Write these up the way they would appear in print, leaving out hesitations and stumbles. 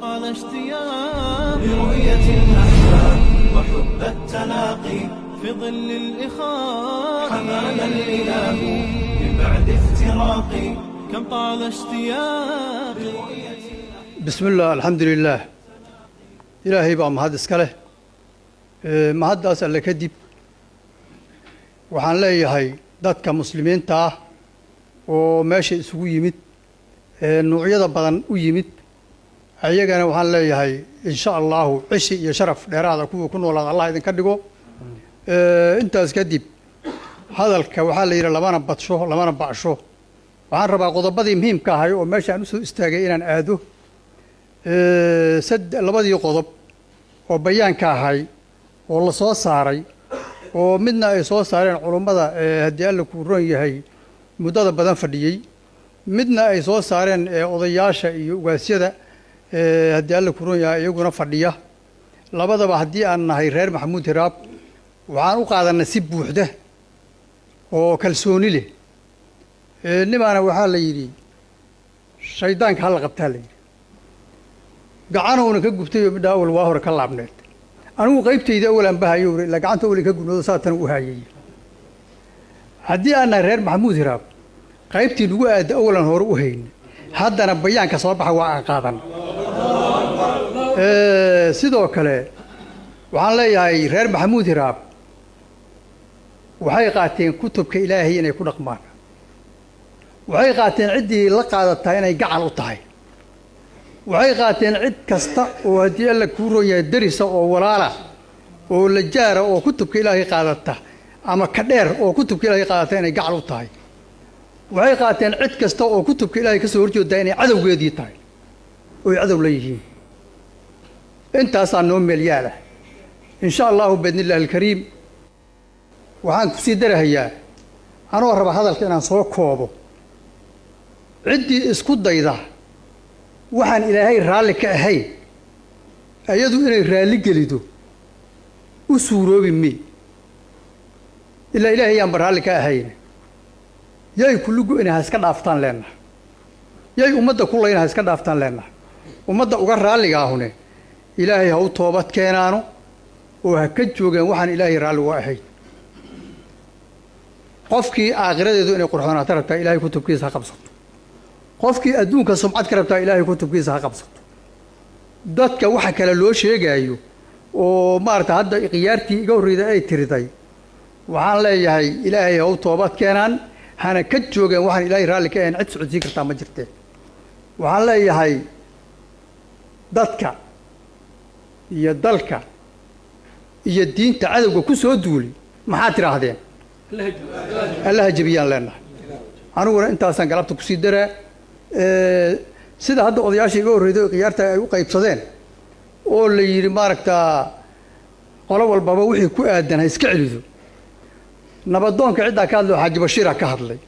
طال اشتياق لرؤية الأحباب وحب التلاقي في ظل الإخاء حمانا الإله من بعد افتراق كم طال اشتياق. بسم الله الحمد لله إلهي بقى مهد اسكاله مهد أسأل كدب وحان ليهي dadka muslimiinta ah oo meesha isugu yimid noocyada badan u yimid ayagana waxaan leeyahay insha Allah cishi iyo sharaf dheeraada kuwa ku noolaad Allah idin ka dhigo intaas kadib hadalka waxa la yiraahdaa lamana badsho lamana bacsho waxaan rabaa qodobadii muhiimka ah oo meesha aan u soo istaagay inaan aado labadii qodob oo bayaanka ahay oo la soo saaray oo midna ay soo saareen culimada hadii alla ku roon yahay muddada badan fadhiyay midna ay soo saareen odayaasha iyo ugaasyada hadii alla ku roon yahay iyaguna fadhiya labadaba hadii aan nahay reer Maxamuud Hiraab waxaan u qaadanay si buuxda oo kalsooni leh nimaana waxa la yiri shaydaanka hal qabtaa la yiri gacanowna ka gubtay midda awal waa hore ka laabneed anigu qaybtayda awalan bahayo la gacanta wali ka gubnoodo saatan u hayay hadii aan reer Maxamuud Hiraab qaybtii lagu aad awalan hore u hayn haddana bayaanka soo baxa waa qaadan sidoo kale waxaan leeyahay reer Maxamuud Hiraab waxay qaateen kutubka Ilaahay inay ku dhaqmaan waxay qaateen cidii la qaadataa inay gacan u tahay waxay qaateen cid kasta oo hadii alla ku rooyay darisa oo walaala oo la jaara oo kutubka Ilaahay qaadata ama ka dheer oo kutubka Ilaahay qaadata inay gacal u tahay waxay qaateen cid kasta oo kutubka Ilaahay ka soo horjeeda inay cadawgeedii tahay oo cadow leeyihiin intaas aan noo meel yaala insha Allah bidnillah alkariim waxaan ku sii darahayaa anoo raba hadalka inaan soo koobo cidii isku dayda waxaan Ilaahay raali ka ahay ayadu inay raali gelido u suuroobi mi ila Ilaahay aan raali ka ahayn yay kullugu inay iska dhaaftaan leena yay ummadda kullayna iska dhaaftaan leena ummadda uga raaliga ahune Ilaahay ha u toobad keenaano oo ha ka joogeen waxaan Ilaahay raali uga ahay qofkii aakhiradeedu inay qurxoonaato rabtaa Ilaahay kutubkiisa qabsato qofkii adduunka sumcad ka rabtaa Ilaahay kutubkiisa ha qabsato dadka waxa kale loo sheegayo oo maarta hadda qiyaartii iga horreeyay ay tiriday waxaan leeyahay Ilaahay ha u toobad keenaan hana ka joogeen waxaan Ilaahay raali ka ahayn cid socodsiin kartaa ma jirtee waxaan leeyahay dadka iyo dalka iyo diinta cadawga ku soo duuli maxaa tiraahdeen Allah jabiyaan leena aniguna intaasan galabta ku sii daraa sida hadda odayaashii iga horreeyay qiyaarta ay u qaybsadeen oo la yiri maaragta qolo walbaba wixii ku aadan iska celido nabadoonka cidda ka hadlo Xaaji Bashiir ka hadlay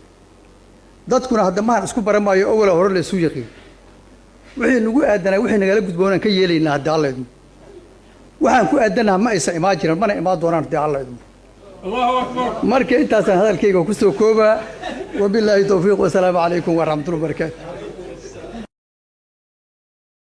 dadkuna hadda ma isku baramaayo awal hore la soo yaqeen wixii nagu aadanay wixii nagala gudboonaan ka yeelaynaa hadda Allah idin waxaan ku aadanahay ma aysan imaajiran mana imaan doonaan hadda Allah idin Allahu akbar markii intaasan hadalkayga ku soo kooba wabillahi tawfiiq wa salaamu alaykum wa rahmatullahi wa barakatuh